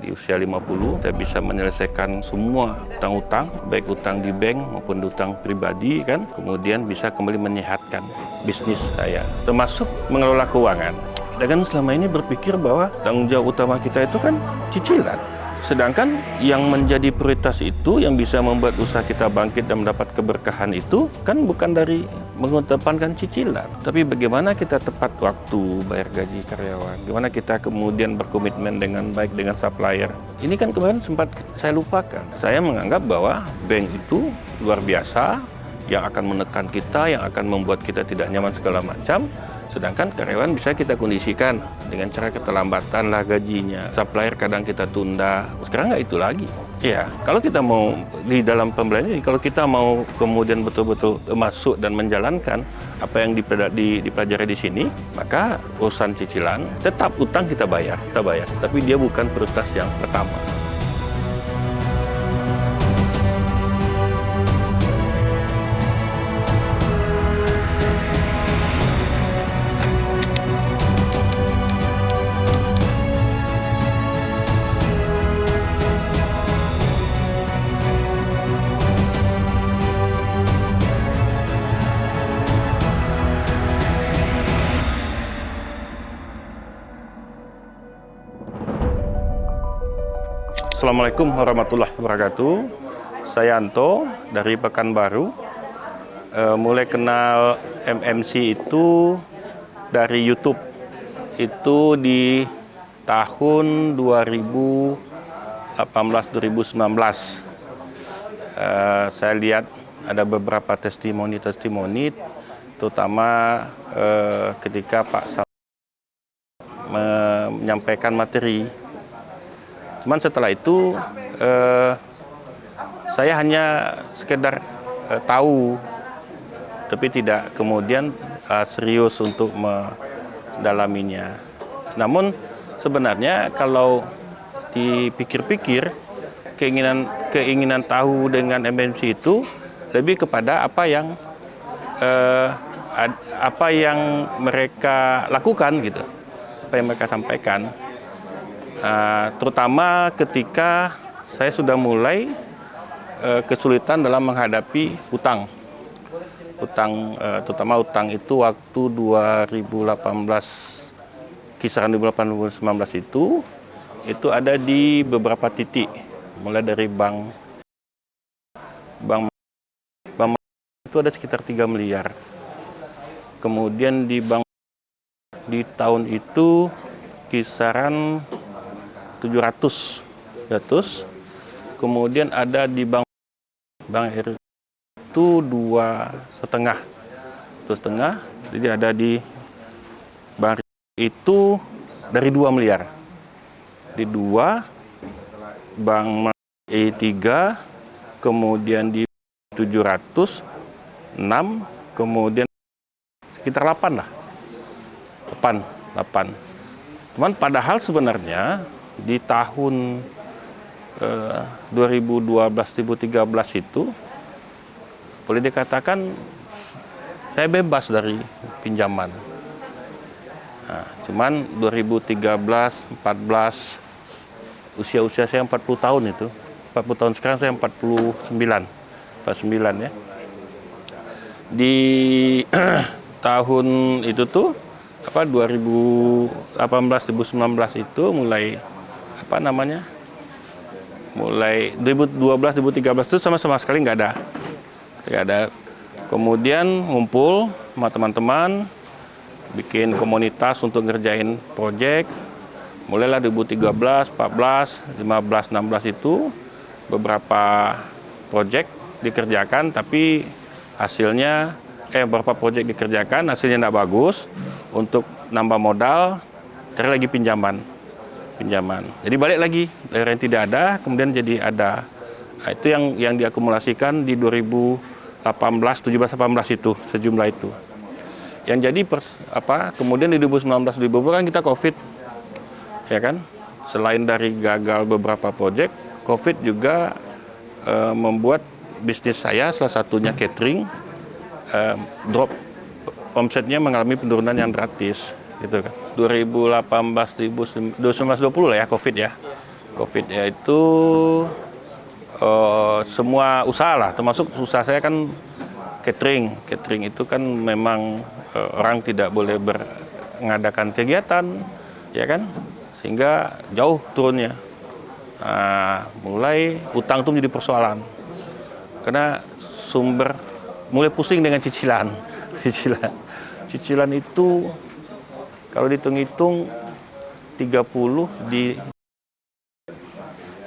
Di usia 50, saya bisa menyelesaikan semua utang-utang, baik utang di bank maupun utang pribadi kan. Kemudian bisa kembali menyehatkan bisnis saya, termasuk mengelola keuangan. Kita kan selama ini berpikir bahwa tanggung jawab utama kita itu kan cicilan. Sedangkan yang menjadi prioritas itu, yang bisa membuat usaha kita bangkit dan mendapat keberkahan itu, kan bukan dari mengedepankan cicilan. Tapi bagaimana kita tepat waktu bayar gaji karyawan, bagaimana kita kemudian berkomitmen dengan baik dengan supplier. Ini kan kemarin sempat saya lupakan. Saya menganggap bahwa bank itu luar biasa, yang akan menekan kita, yang akan membuat kita tidak nyaman segala macam. Sedangkan karyawan bisa kita kondisikan dengan cara keterlambatan lah gajinya. Supplier kadang kita tunda. Sekarang nggak itu lagi. Ya, kalau kita mau di dalam pembelian ini, kalau kita mau kemudian betul-betul masuk dan menjalankan apa yang dipelajari di sini, maka urusan cicilan tetap utang kita bayar. Tapi dia bukan prioritas yang pertama. Assalamualaikum warahmatullahi wabarakatuh. Saya Anto dari Pekanbaru. Mulai kenal MMC itu dari YouTube. Itu di tahun 2018-2019. Saya lihat ada beberapa testimoni, terutama ketika Pak Sam menyampaikan materi. Cuman setelah itu saya hanya sekedar tahu, tapi tidak kemudian serius untuk mendalaminya. Namun sebenarnya kalau dipikir-pikir, keinginan tahu dengan MMC itu lebih kepada apa yang mereka lakukan gitu, apa yang mereka sampaikan. Terutama ketika saya sudah mulai kesulitan dalam menghadapi utang, terutama utang itu waktu 2018, kisaran 2018-2019 itu ada di beberapa titik, mulai dari bank itu ada sekitar 3 miliar. Kemudian di bank di tahun itu kisaran 700. Kemudian ada di bank RI itu 2,5. Jadi ada di bank itu dari 2 miliar. Di 2, bank E3, kemudian di 700, 6, kemudian sekitar 8 lah. 8. Cuman padahal sebenarnya di tahun 2012-2013 itu boleh dikatakan saya bebas dari pinjaman. Cuman 2013-14 usia saya 40 tahun itu. 40 tahun sekarang saya 49 ya. Di tahun itu tuh 2018-2019 itu mulai mulai 2012-2013 itu sama sekali nggak ada. Kemudian ngumpul sama teman-teman, bikin komunitas untuk ngerjain proyek. Mulailah 2013, 14, 15, 16 itu beberapa proyek dikerjakan, tapi hasilnya beberapa proyek dikerjakan, hasilnya tidak bagus. Untuk nambah modal, cari lagi pinjaman. Jadi balik lagi dari yang tidak ada, kemudian jadi ada. Itu yang diakumulasikan di 2018, 17, 18 itu sejumlah itu. Yang jadi kemudian di 2019, 2020 kan kita COVID, ya kan? Selain dari gagal beberapa proyek, COVID juga membuat bisnis saya, salah satunya catering, drop, omsetnya mengalami penurunan yang drastis. Gitu kan. 2018, 2019, 2020 lah ya COVID ya. COVID itu semua usaha lah, termasuk usaha saya kan catering. Catering itu kan memang orang tidak boleh mengadakan kegiatan, ya kan? Sehingga jauh turunnya. Mulai utang itu menjadi persoalan. Karena mulai pusing dengan cicilan. Cicilan itu kalau dihitung-hitung 30 di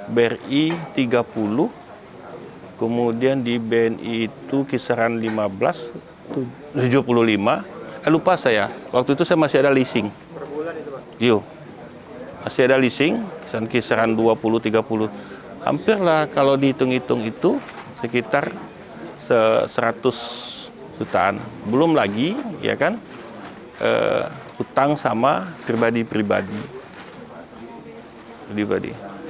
BRI 30, kemudian di BNI itu kisaran 15, 75. Lupa saya, waktu itu saya masih ada leasing. Per bulan itu, Pak? Iya, masih ada leasing, kisaran 20, 30. Hampir lah kalau dihitung-hitung itu sekitar 100 jutaan. Belum lagi, ya kan, utang sama pribadi.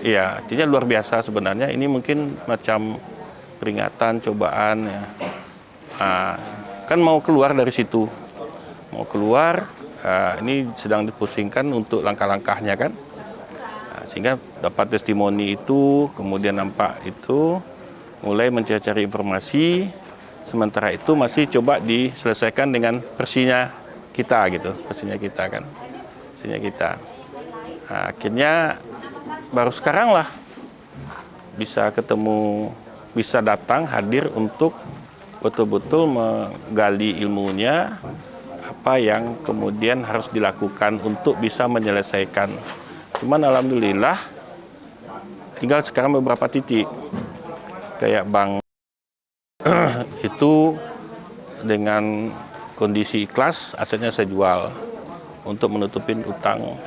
Iya, artinya luar biasa sebenarnya. Ini mungkin macam peringatan, cobaan ya. Kan mau keluar dari situ. Ini sedang dipusingkan untuk langkah-langkahnya kan. Sehingga dapat testimoni itu, kemudian nampak itu, mulai mencari informasi. Sementara itu masih coba diselesaikan dengan versinya kita gitu. Akhirnya baru sekarang lah bisa ketemu, bisa datang hadir untuk betul-betul menggali ilmunya, apa yang kemudian harus dilakukan untuk bisa menyelesaikan. Cuman alhamdulillah tinggal sekarang beberapa titik kayak bank itu dengan kondisi ikhlas asetnya saya jual untuk menutupin utang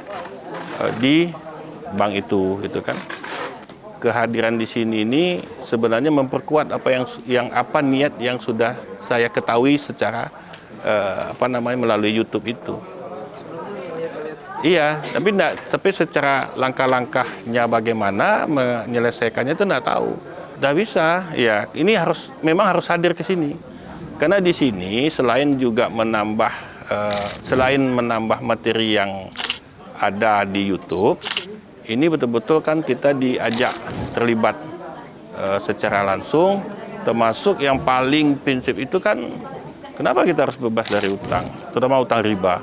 di bank itu gitu kan. Kehadiran di sini ini sebenarnya memperkuat apa niat yang sudah saya ketahui secara melalui YouTube itu. Iya, tapi secara langkah-langkahnya bagaimana menyelesaikannya itu enggak tahu. Enggak bisa. Ya, ini memang harus hadir ke sini. Karena di sini selain menambah materi yang ada di YouTube, ini betul-betul kan kita diajak terlibat secara langsung, termasuk yang paling prinsip itu kan kenapa kita harus bebas dari utang, terutama utang riba.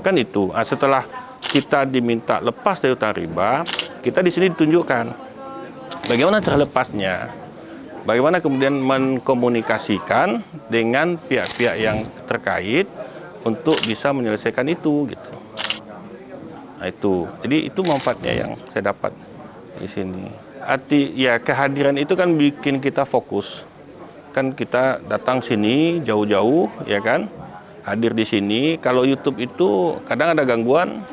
Kan itu. Setelah kita diminta lepas dari utang riba, kita di sini ditunjukkan bagaimana cara lepasnya, bagaimana kemudian mengkomunikasikan dengan pihak-pihak yang terkait untuk bisa menyelesaikan itu gitu. Nah, itu. Jadi itu manfaatnya yang saya dapat di sini. Kehadiran itu kan bikin kita fokus. Kan kita datang sini jauh-jauh, ya kan? Hadir di sini. Kalau YouTube itu kadang ada gangguan,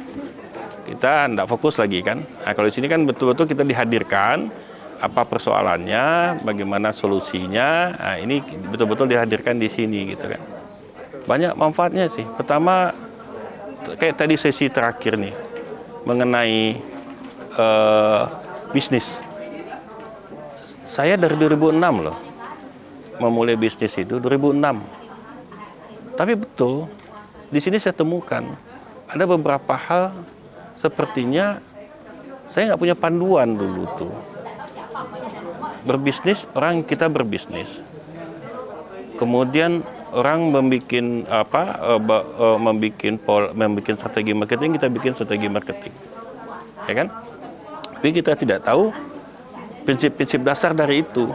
kita enggak fokus lagi kan. Nah, kalau di sini kan betul-betul kita dihadirkan apa persoalannya, bagaimana solusinya. Nah, ini betul-betul dihadirkan di sini gitu kan. Banyak manfaatnya sih. Pertama kayak tadi sesi terakhir nih mengenai bisnis. Saya dari 2006 loh memulai bisnis itu 2006. Tapi betul di sini saya temukan ada beberapa hal sepertinya saya nggak punya panduan dulu tuh. Berbisnis, kita berbisnis. Kemudian orang membuat strategi marketing, kita bikin strategi marketing, ya kan? Tapi kita tidak tahu prinsip-prinsip dasar dari itu.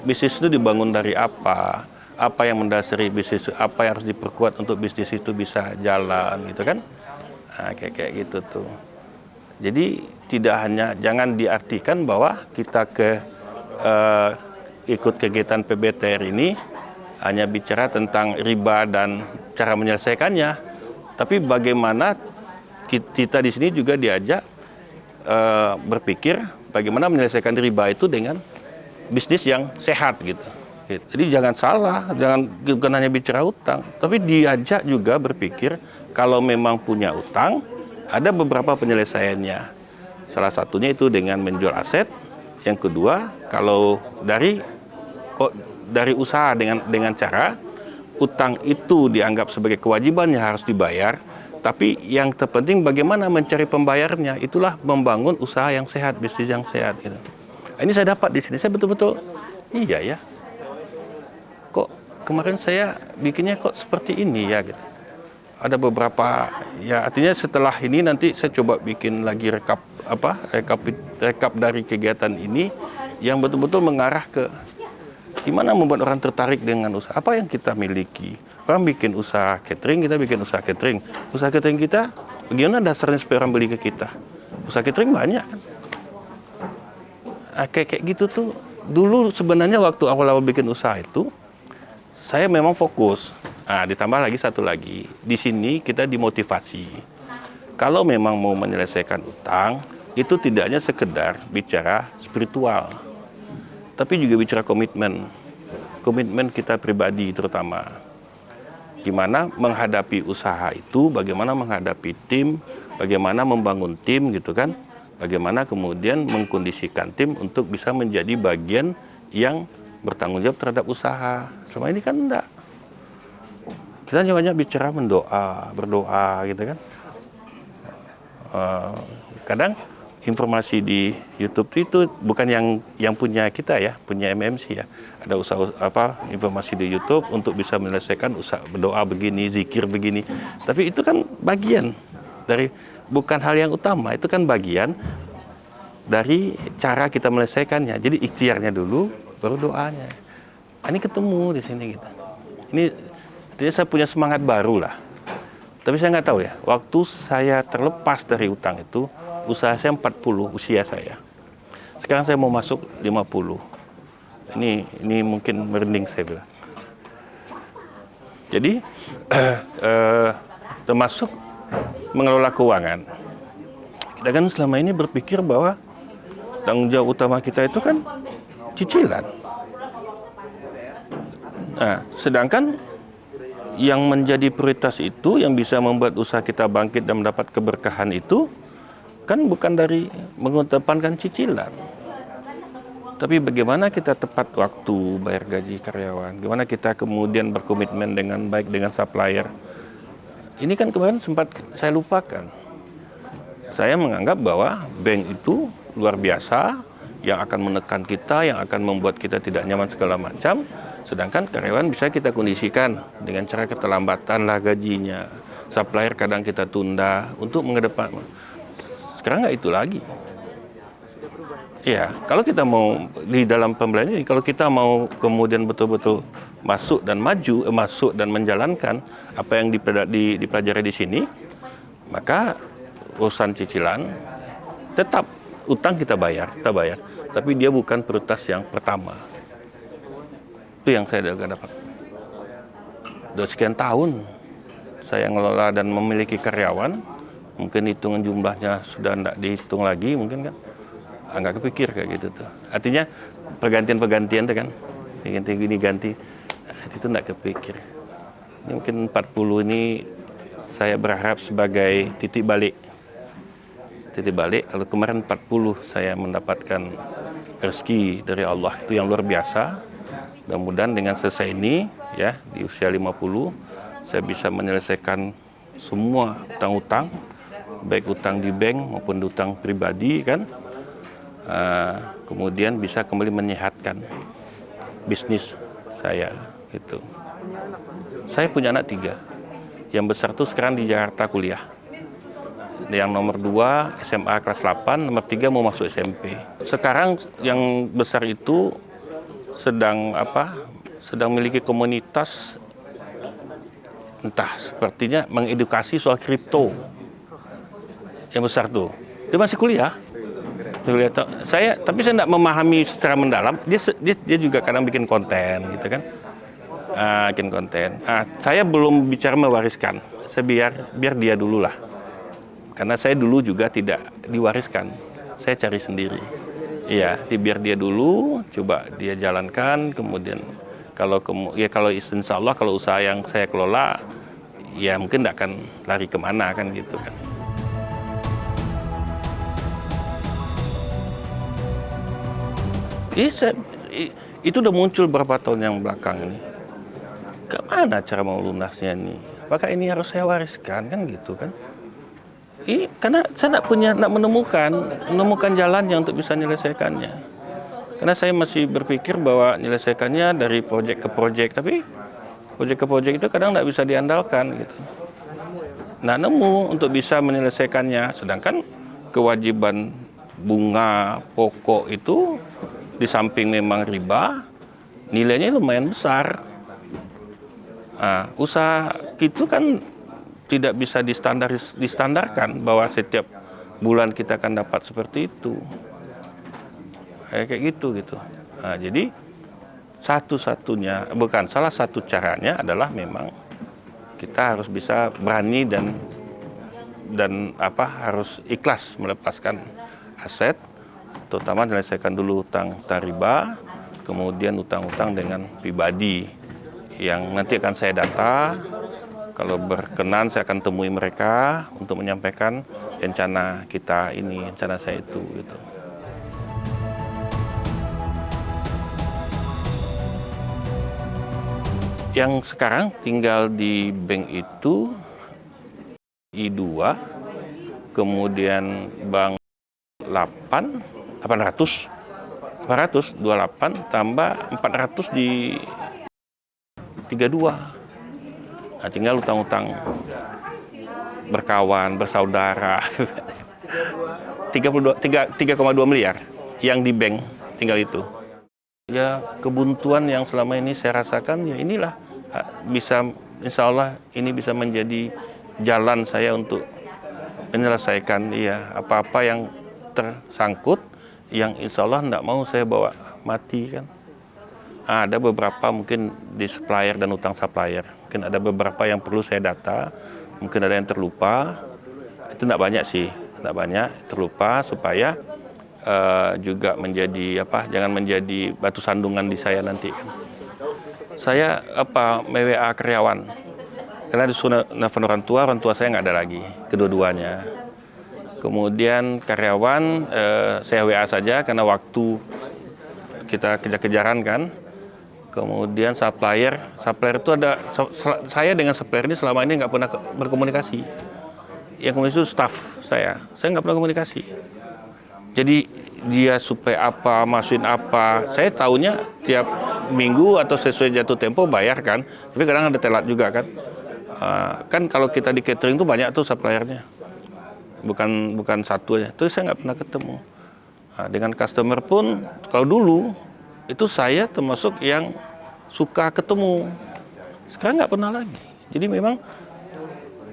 Bisnis itu dibangun dari apa yang mendasari bisnis, apa yang harus diperkuat untuk bisnis itu bisa jalan, gitu kan? Nah, kayak gitu tuh. Jadi jangan diartikan bahwa kita ikut kegiatan PBTR ini hanya bicara tentang riba dan cara menyelesaikannya, tapi bagaimana kita di sini juga diajak berpikir bagaimana menyelesaikan riba itu dengan bisnis yang sehat gitu. Jadi jangan salah, bukan hanya bicara utang, tapi diajak juga berpikir kalau memang punya utang, ada beberapa penyelesaiannya. Salah satunya itu dengan menjual aset. Yang kedua, kalau dari usaha dengan cara utang itu dianggap sebagai kewajiban yang harus dibayar, Tapi yang terpenting bagaimana mencari pembayarnya, itulah membangun usaha yang sehat, bisnis yang sehat gitu. Ini saya dapat di sini, saya betul-betul, iya ya, kok kemarin saya bikinnya kok seperti ini ya gitu. Ada beberapa, ya artinya setelah ini nanti saya coba bikin lagi rekap dari kegiatan ini yang betul-betul mengarah ke gimana membuat orang tertarik dengan usaha apa yang kita miliki. Orang bikin usaha catering, kita bikin usaha catering. Usaha catering kita, bagaimana dasarnya supaya orang beli ke kita? Usaha catering banyak kan. Kayak gitu tuh. Dulu sebenarnya waktu awal-awal bikin usaha itu, saya memang fokus. Ditambah lagi satu lagi, di sini kita dimotivasi. Kalau memang mau menyelesaikan utang, itu tidak hanya sekedar bicara spiritual, tapi juga bicara komitmen. Komitmen kita pribadi terutama. Gimana menghadapi usaha itu, bagaimana menghadapi tim, bagaimana membangun tim gitu kan. Bagaimana kemudian mengkondisikan tim untuk bisa menjadi bagian yang bertanggung jawab terhadap usaha. Selama ini kan enggak. Kita hanya bicara berdoa gitu kan. Kadang informasi di YouTube itu bukan yang punya kita ya, punya MMC ya. Ada usaha informasi di YouTube untuk bisa menyelesaikan usaha berdoa begini, zikir begini. Tapi itu kan bagian dari, bukan hal yang utama, itu kan bagian dari cara kita menyelesaikannya. Jadi ikhtiarnya dulu, baru doanya. Ini ketemu di sini kita. Ini artinya saya punya semangat baru lah. Tapi saya nggak tahu ya, waktu saya terlepas dari utang itu, usaha saya 40 usia saya. Sekarang saya mau masuk 50. Ini mungkin merinding saya bilang. Jadi termasuk mengelola keuangan. Kita kan selama ini berpikir bahwa tanggung jawab utama kita itu kan cicilan. Sedangkan yang menjadi prioritas itu, yang bisa membuat usaha kita bangkit dan mendapat keberkahan itu, kan bukan dari mengedepankan cicilan. Tapi bagaimana kita tepat waktu bayar gaji karyawan, bagaimana kita kemudian berkomitmen dengan baik dengan supplier. Ini kan kemarin sempat saya lupakan. Saya menganggap bahwa bank itu luar biasa, yang akan menekan kita, yang akan membuat kita tidak nyaman segala macam. Sedangkan karyawan bisa kita kondisikan dengan cara keterlambatan lah gajinya. Supplier kadang kita tunda untuk mengedepan. Sekarang nggak itu lagi. Ya, kalau kita mau di dalam pembelajaran ini, kalau kita mau kemudian betul-betul masuk dan maju, masuk dan menjalankan apa yang dipelajari di sini, maka urusan cicilan tetap utang kita bayar, tapi dia bukan prioritas yang pertama. Itu yang saya dapat. Sudah sekian tahun saya ngelola dan memiliki karyawan, mungkin hitungan jumlahnya sudah tidak dihitung lagi, mungkin kan nggak kepikir kayak gitu tuh. Artinya pergantian tuh kan, ganti, itu nggak kepikir. Ini mungkin 40 ini saya berharap sebagai titik balik. Kalau kemarin 40 saya mendapatkan rezeki dari Allah, itu yang luar biasa. Mudah-mudahan dengan selesai ini ya, di usia 50 saya bisa menyelesaikan semua utang-utang, baik utang di bank maupun utang pribadi kan. Kemudian bisa kembali menyehatkan bisnis saya itu. Saya punya anak 3. Yang besar tuh sekarang di Jakarta kuliah. Yang nomor 2 SMA kelas 8, nomor 3 mau masuk SMP. Sekarang yang besar itu sedang memiliki komunitas, entah sepertinya mengedukasi soal kripto. Yang besar tuh, dia masih kuliah. Tapi saya tidak memahami secara mendalam. Dia juga kadang bikin konten, gitu kan? Bikin konten. Saya belum bicara mewariskan. Saya biar dia dulu lah. Karena saya dulu juga tidak diwariskan. Saya cari sendiri. Iya, biar dia dulu, coba dia jalankan, kemudian kalau insya Allah kalau usaha yang saya kelola, ya mungkin tidak akan lari kemana kan gitu kan. Itu udah muncul beberapa tahun yang belakang ini. Kemana cara mau lunasnya ini? Apakah ini harus saya wariskan kan gitu kan? Karena saya nggak menemukan jalannya untuk bisa menyelesaikannya. Karena saya masih berpikir bahwa menyelesaikannya dari proyek ke proyek, tapi proyek ke proyek itu kadang nggak bisa diandalkan gitu. Nggak nemu untuk bisa menyelesaikannya, sedangkan kewajiban bunga pokok itu di samping memang riba, nilainya lumayan besar. Nah, usaha itu kan tidak bisa distandarkan bahwa setiap bulan kita akan dapat seperti itu. Kayak gitu. Nah, jadi salah satu caranya adalah memang kita harus bisa berani dan harus ikhlas melepaskan aset, terutama menyelesaikan dulu utang riba, kemudian utang-utang dengan pribadi yang nanti akan saya data. Kalau berkenan saya akan temui mereka untuk menyampaikan rencana kita ini, rencana saya itu gitu. Yang sekarang tinggal di bank itu I2, kemudian bank 800, 28 tambah 400 di 32. Nah, tinggal utang-utang berkawan, bersaudara. 3,2 miliar yang di bank tinggal itu. Ya, kebuntuan yang selama ini saya rasakan ya inilah bisa, insya Allah ini bisa menjadi jalan saya untuk menyelesaikan apa-apa yang tersangkut yang insya Allah tidak mau saya bawa mati kan. Ada beberapa mungkin di supplier dan utang supplier. Mungkin ada beberapa yang perlu saya data, mungkin ada yang terlupa. Itu tidak banyak sih, tidak banyak terlupa supaya juga menjadi jangan menjadi batu sandungan di saya nanti. Saya WA karyawan. Karena disuruh nelfon orang tua saya nggak ada lagi, kedua-duanya. Kemudian karyawan saya WA saja karena waktu kita kejar-kejaran kan. Kemudian supplier itu ada, saya dengan supplier ini selama ini nggak pernah berkomunikasi. Yang komunikasi itu staff saya nggak pernah komunikasi. Jadi dia supply apa, masukin apa, saya tahunya tiap minggu atau sesuai jatuh tempo bayar kan. Tapi kadang ada telat juga kan. Kan kalau kita di catering itu banyak tuh suppliernya, bukan satu aja. Terus saya nggak pernah ketemu. Dengan customer pun kalau dulu itu saya termasuk yang suka ketemu. Sekarang nggak pernah lagi. Jadi memang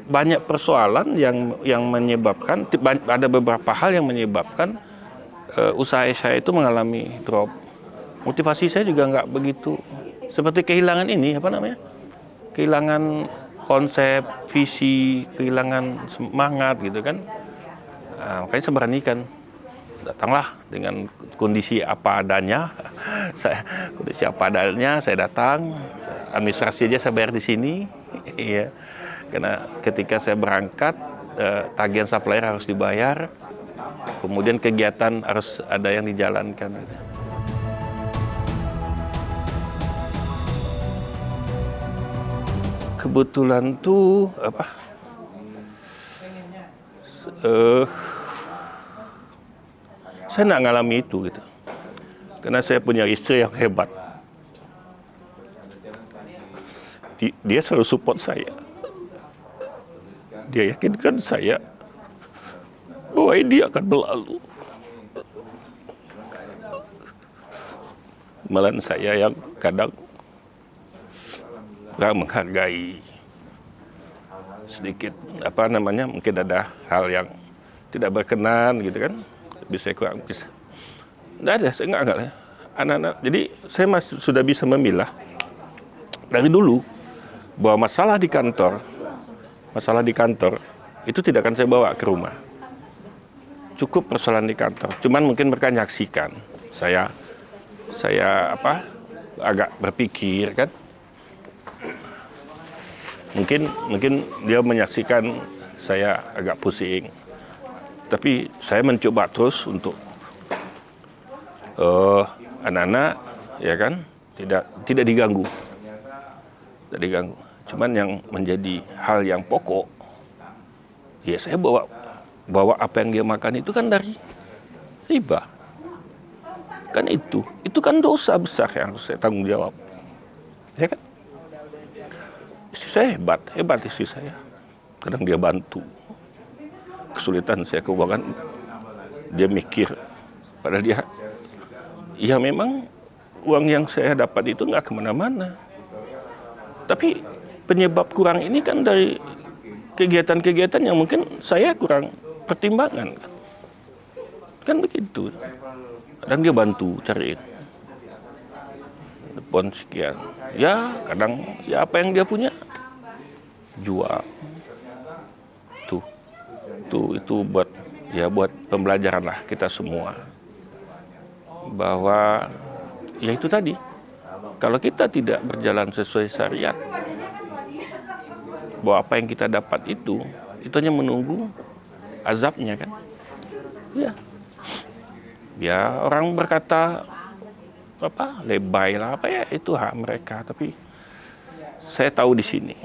banyak persoalan yang menyebabkan, ada beberapa hal yang menyebabkan usaha saya itu mengalami drop. Motivasi saya juga nggak begitu. Seperti kehilangan kehilangan konsep, visi, kehilangan semangat gitu kan. Makanya saya beranikan. Datanglah dengan kondisi apa adanya. Saya datang, administrasi aja saya bayar di sini. Iya. Karena ketika saya berangkat, tagihan supplier harus dibayar. Kemudian kegiatan harus ada yang dijalankan. Kebetulan tuh saya nggak ngalami itu gitu. Karena saya punya istri yang hebat. Dia selalu support saya. Dia yakinkan saya bahwa ini akan berlalu. Malah saya yang kadang kurang menghargai sedikit mungkin ada hal yang tidak berkenan gitu kan. Saya kurang bisa. Nggak ada, saya nggak lah. Anak-anak, jadi saya sudah bisa memilah dari dulu bahwa masalah di kantor itu tidak akan saya bawa ke rumah. Cukup persoalan di kantor. Cuman mungkin mereka menyaksikan saya agak berpikir kan. Mungkin dia menyaksikan saya agak pusing. Tapi saya mencoba terus untuk anak-anak ya kan tidak diganggu. Cuman yang menjadi hal yang pokok, ya saya bawa apa yang dia makan itu kan dari riba. Kan itu kan dosa besar yang harus saya tanggung jawab. Ya kan? Istri saya hebat istri saya. Kadang dia bantu. Kesulitan saya keuangan, dia mikir. Padahal dia, ya memang uang yang saya dapat itu nggak kemana-mana. Tapi penyebab kurang ini kan dari kegiatan-kegiatan yang mungkin saya kurang pertimbangan. Kan begitu. Kadang dia bantu cariin. Pon sekian. Ya kadang ya apa yang dia punya jual. Itu buat pembelajaran lah kita semua. Bahwa ya itu tadi. Kalau kita tidak berjalan sesuai syariat, bahwa apa yang kita dapat itu hanya menunggu azabnya kan. Ya. Ya orang berkata lebay lah ya itu hak mereka, tapi saya tahu di sini.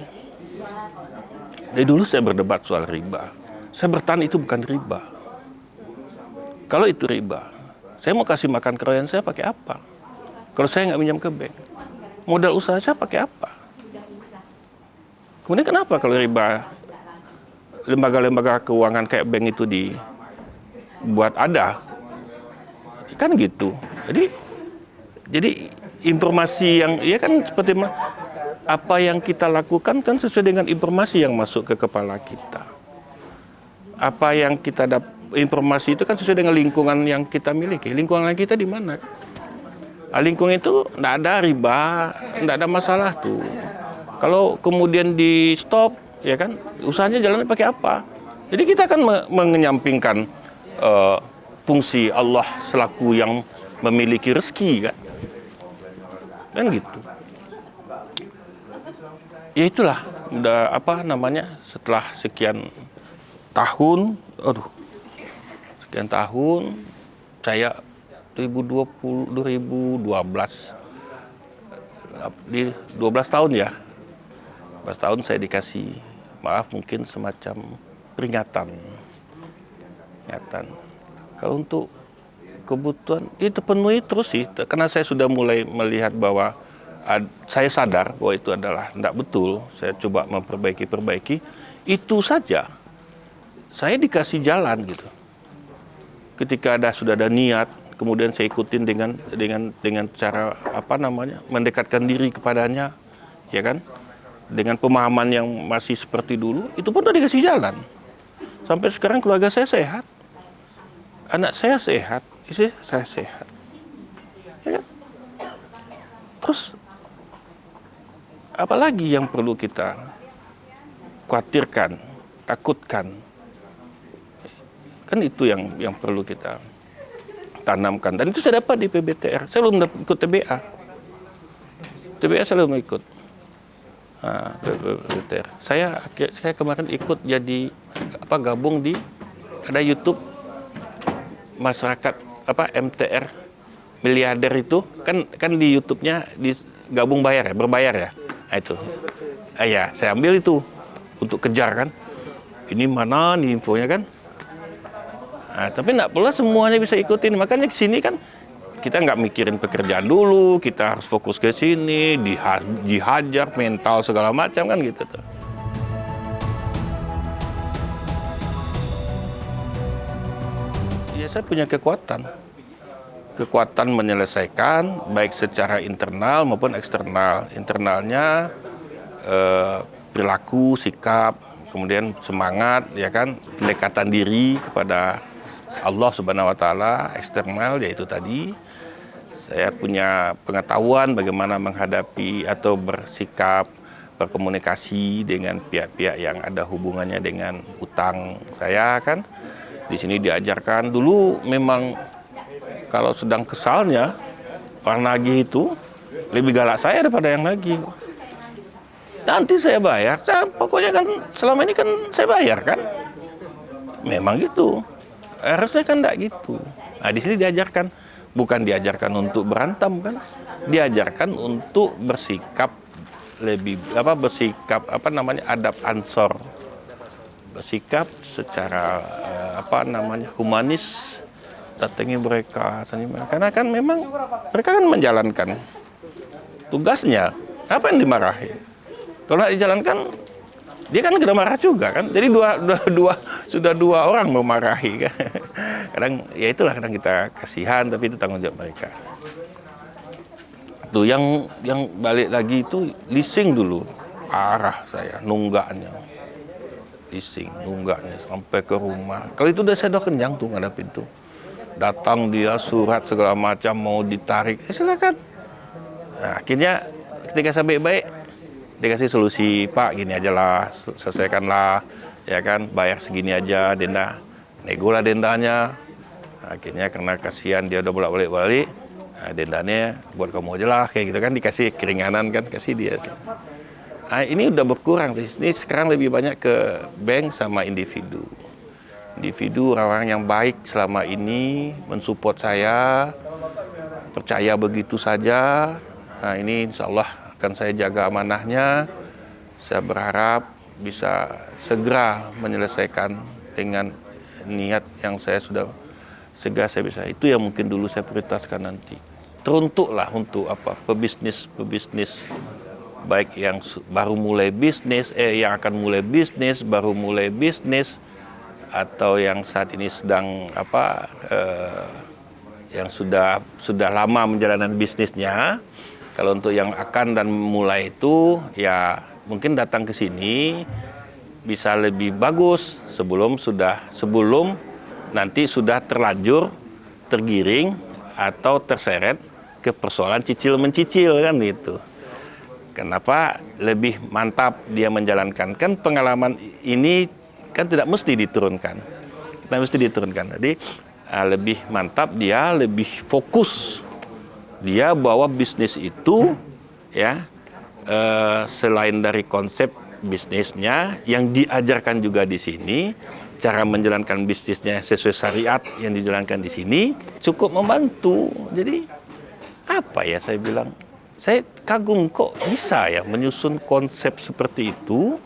Dari dulu saya berdebat soal riba. Saya bertahan itu bukan riba. Kalau itu riba, saya mau kasih makan keroyan saya pakai apa? Kalau saya nggak minjam ke bank, modal usaha saya pakai apa? Kemudian kenapa kalau riba, lembaga-lembaga keuangan kayak bank itu dibuat ada? Kan gitu. Jadi informasi yang, ya kan seperti apa yang kita lakukan kan sesuai dengan informasi yang masuk ke kepala kita. Apa yang kita informasi itu kan sesuai dengan lingkungan yang kita miliki. Lingkungan kita di mana? Lingkungan itu tidak ada riba, tidak ada masalah tuh. Kalau kemudian di stop, ya kan, usahanya jalannya pakai apa? Jadi kita akan menyampingkan fungsi Allah selaku yang memiliki rezeki kan? Kan gitu. Ya itulah, udah setelah sekian tahun, saya 2012 di 12 tahun ya. 12 tahun saya dikasih, mungkin semacam peringatan. Kalau untuk kebutuhan itu penuhi terus sih, karena saya sudah mulai melihat bahwa saya sadar bahwa itu adalah tidak betul. Saya coba memperbaiki, itu saja. Saya dikasih jalan gitu. Ketika sudah ada niat, kemudian saya ikutin dengan cara mendekatkan diri kepadanya, ya kan? Dengan pemahaman yang masih seperti dulu, itu pun udah dikasih jalan. Sampai sekarang keluarga saya sehat, anak saya sehat, istri saya sehat, ya kan? Terus apalagi yang perlu kita khawatirkan, takutkan? Kan itu yang perlu kita tanamkan. Dan itu saya dapat di PBTR. Saya belum ikut TBA. TBA saya belum ikut. PBTR. Saya kemarin ikut jadi gabung di ada YouTube masyarakat MTR miliarder itu kan di YouTube-nya gabung berbayar ya. Nah, itu. Ya, saya ambil itu untuk kejar kan. Ini mana nih infonya kan? Tapi tidak pula semuanya bisa ikutin. Makanya ke sini kan kita nggak mikirin pekerjaan dulu, kita harus fokus ke sini, dihajar mental segala macam kan gitu tuh. Ya saya punya kekuatan menyelesaikan baik secara internal maupun eksternal. Internalnya perilaku, sikap, kemudian semangat, ya kan, pendekatan diri kepada Allah Subhanahu wa taala. Eksternal yaitu tadi saya punya pengetahuan bagaimana menghadapi atau bersikap, berkomunikasi dengan pihak-pihak yang ada hubungannya dengan utang saya kan. Di sini diajarkan dulu memang kalau sedang kesalnya orang nagih itu lebih galak saya daripada yang nagih. Nanti saya bayar, pokoknya kan selama ini kan saya bayar kan. Memang gitu. Harusnya kan enggak gitu. Nah, di sini diajarkan, bukan diajarkan untuk berantem kan, diajarkan untuk bersikap lebih bersikap adab ansor, bersikap secara humanis, datangi mereka, karena kan memang mereka kan menjalankan tugasnya. Apa yang dimarahin? Kalau nggak dijalankan, dia kan kena marah juga kan. Jadi sudah dua orang memarahi kan. Kadang ya itulah, kadang kita kasihan, tapi itu tanggung jawab mereka. Tuh yang balik lagi itu leasing dulu, parah saya nunggaknya, leasing nunggaknya sampai ke rumah. Kalau itu saya udah kenyang tuh ngadapin tuh. Datang dia surat segala macam mau ditarik, silakan. Nah, akhirnya ketika saya baik-baik, dikasih solusi, Pak gini aja lah, selesaikanlah, ya kan, bayar segini aja denda, nego lah dendanya. Akhirnya karena kasihan dia udah bolak-balik, nah, dendanya buat kamu aja lah, kayak gitu kan, dikasih keringanan kan, kasih dia. Nah, ini udah berkurang sih, ini sekarang lebih banyak ke bank sama individu. Individu orang yang baik selama ini mensupport saya, percaya begitu saja. Nah, ini insya Allah akan saya jaga amanahnya. Saya berharap bisa segera menyelesaikan dengan niat yang saya sudah segera saya bisa. Itu yang mungkin dulu saya prioritaskan nanti. Teruntuklah untuk pebisnis baik yang baru mulai bisnis, yang akan mulai bisnis, baru mulai bisnis, atau yang saat ini sedang yang sudah lama menjalankan bisnisnya. Kalau untuk yang akan dan mulai itu, ya mungkin datang ke sini bisa lebih bagus sebelum nanti sudah terlanjur tergiring atau terseret ke persoalan cicil mencicil kan itu. Kenapa lebih mantap dia menjalankan? Kan pengalaman ini kan tidak mesti diturunkan. Jadi lebih mantap dia lebih fokus. Dia bawa bisnis itu ya, selain dari konsep bisnisnya yang diajarkan juga di sini, cara menjalankan bisnisnya sesuai syariat yang dijalankan di sini cukup membantu. Jadi apa ya, saya bilang, saya kagum kok bisa ya menyusun konsep seperti itu.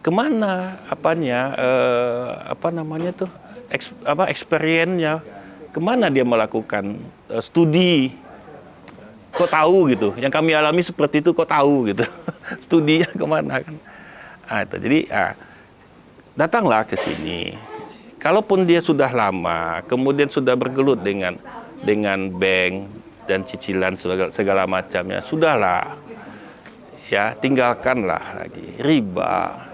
Kemana experience-nya, kemana dia melakukan studi, kok tahu gitu, yang kami alami seperti itu kok tahu gitu. Studinya kemana kan. Jadi datanglah ke sini. Kalaupun dia sudah lama, kemudian sudah bergelut dengan bank dan cicilan segala macamnya, sudahlah ya, tinggalkanlah lagi riba.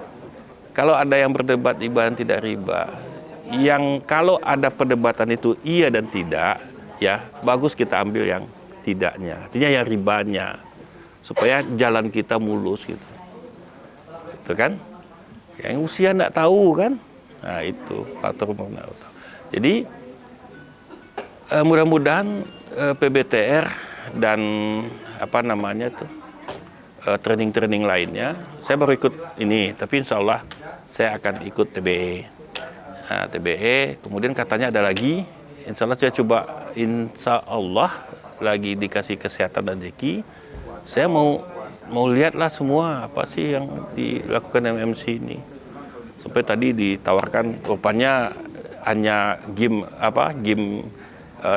Kalau ada yang berdebat riba dan tidak riba, yang kalau ada perdebatan itu iya dan tidak, ya bagus kita ambil yang tidaknya, artinya yang ribanya, supaya jalan kita mulus gitu. Itu kan, yang usia nggak tahu kan, nah itu faktor umur nggak tahu. Jadi mudah-mudahan PBTR dan training-training lainnya, saya baru ikut ini, tapi insya Allah saya akan ikut TBE. TBE, kemudian katanya ada lagi, insya Allah saya coba, insya Allah lagi dikasih kesehatan dan rezeki, saya mau lihatlah semua apa sih yang dilakukan MMC ini. Sampai tadi ditawarkan, rupanya hanya game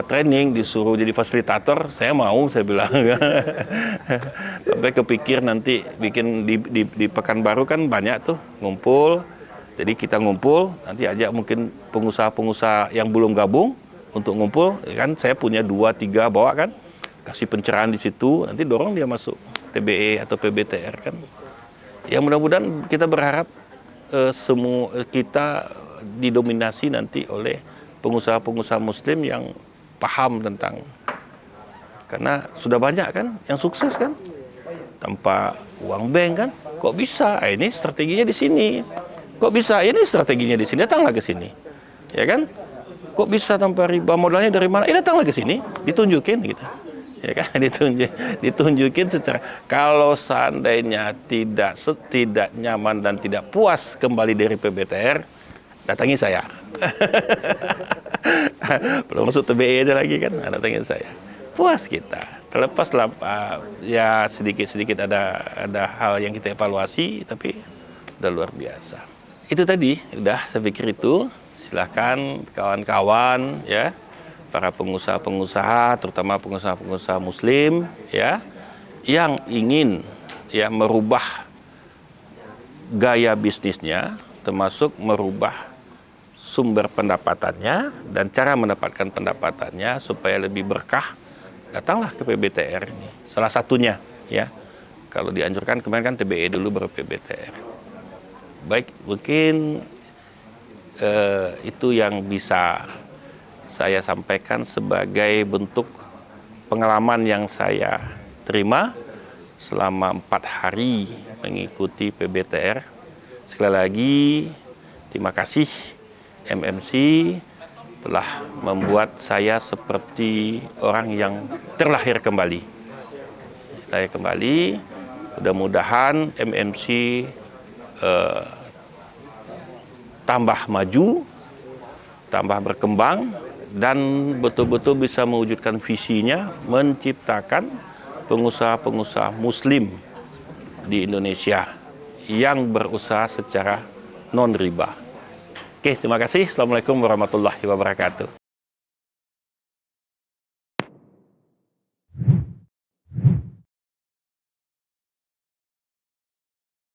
training, disuruh jadi fasilitator, saya mau, saya bilang. Sampai kepikir nanti bikin di Pekanbaru kan banyak tuh ngumpul, jadi kita ngumpul, nanti ajak mungkin pengusaha-pengusaha yang belum gabung untuk ngumpul, kan saya punya 2-3 bawa kan, kasih pencerahan di situ, nanti dorong dia masuk TBE atau PBTR kan. Ya mudah-mudahan kita berharap semua kita didominasi nanti oleh pengusaha-pengusaha muslim yang paham tentang, karena sudah banyak kan yang sukses kan tanpa uang bank kan, kok bisa? Ini strateginya di sini. Kok bisa? Ini strateginya di sini. Datanglah ke sini, ya kan? Kok bisa tanpa riba? Modalnya dari mana? Datanglah ke sini, ditunjukin gitu, ya kan? Ditunjukin secara. Kalau seandainya tidak nyaman dan tidak puas kembali dari PBTR, datangi saya. Belum masuk TBE aja lagi kan, datangin saya. Puas kita. Terlepas lah ya sedikit-sedikit ada hal yang kita evaluasi, tapi udah luar biasa. Itu tadi, udah saya pikir itu. Silahkan kawan-kawan ya, para pengusaha-pengusaha, terutama pengusaha-pengusaha Muslim ya, yang ingin ya merubah gaya bisnisnya, termasuk merubah sumber pendapatannya dan cara mendapatkan pendapatannya supaya lebih berkah, datanglah ke PBTR ini. Salah satunya ya. Kalau dianjurkan kemarin kan TBE dulu baru PBTR. Baik, mungkin itu yang bisa saya sampaikan sebagai bentuk pengalaman yang saya terima selama 4 hari mengikuti PBTR. Sekali lagi, terima kasih MMC telah membuat saya seperti orang yang terlahir kembali. Mudah-mudahan MMC tambah maju, tambah berkembang, dan betul-betul bisa mewujudkan visinya menciptakan pengusaha-pengusaha Muslim di Indonesia yang berusaha secara non-riba. Oke, terima kasih. Assalamualaikum warahmatullahi wabarakatuh.